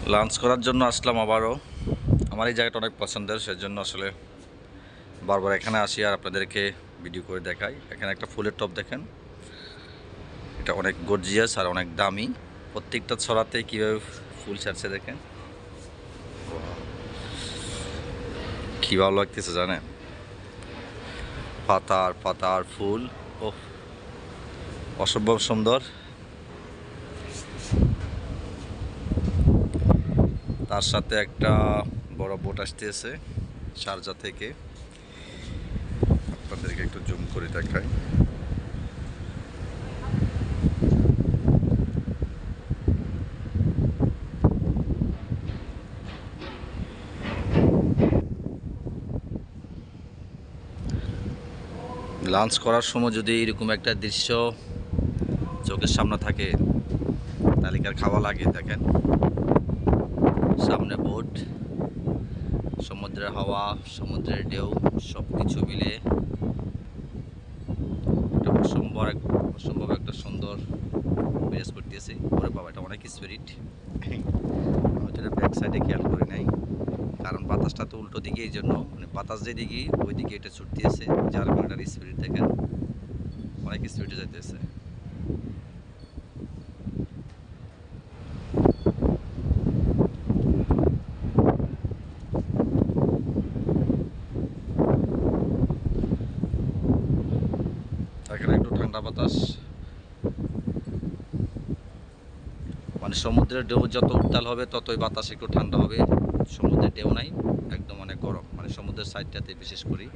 Lunch করার জন্য আসলাম আবারও। আমার এই জায়গাটা অনেক পছন্দের, সেজন্য আসলে বারবার এখানে আসি আর আপনাদেরকে ভিডিও করে দেখাই। এখানে একটা ফুলের টব দেখেন, এটা অনেক গর্জিয়াস আর অনেক দামি। প্রত্যেকটা ছড়াতে কীভাবে ফুল ছাড়ছে দেখেন, কী ভালো লাগতেছে জানেন, পাতার পাতার ফুল, ও অসম্ভব সুন্দর। তার সাথে একটা বড় বোট আসতেছে শারজা থেকে, আপনাদেরকে একটু জুম করে দেখাই। লাঞ্চ করার সময় যদি এরকম একটা দৃশ্য চোখের সামনে থাকে তালিকার খাওয়া লাগে। দেখেন সামনে বোট, সমুদ্রের হাওয়া, সমুদ্রের ঢেউ, সব কিছু মিলে একটা অসম্ভব একটা সুন্দর বিরাজ করতেছি। ওরে বাবা, এটা অনেক স্পিরিট। আমি তো ব্যাক সাইডে খেয়াল করি নাই, কারণ বাতাসটা তো উল্টো দিকে, এই জন্য মানে বাতাস যেদিকে ওই দিকে এটা ছুটতেছে, যার কারণে এটার স্পিরিট দেখেন অনেক স্পিডে যাইতেছে। এখানে একটু ঠান্ডা বাতাস, মানে সমুদ্রের ঢেউ যত উত্তাল হবে ততই বাতাস একটু ঠান্ডা হবে। সমুদ্রের ঢেউ নাই, একদম অনেক গরম, মানে সমুদ্রের সাইডটাতে বিশেষ করি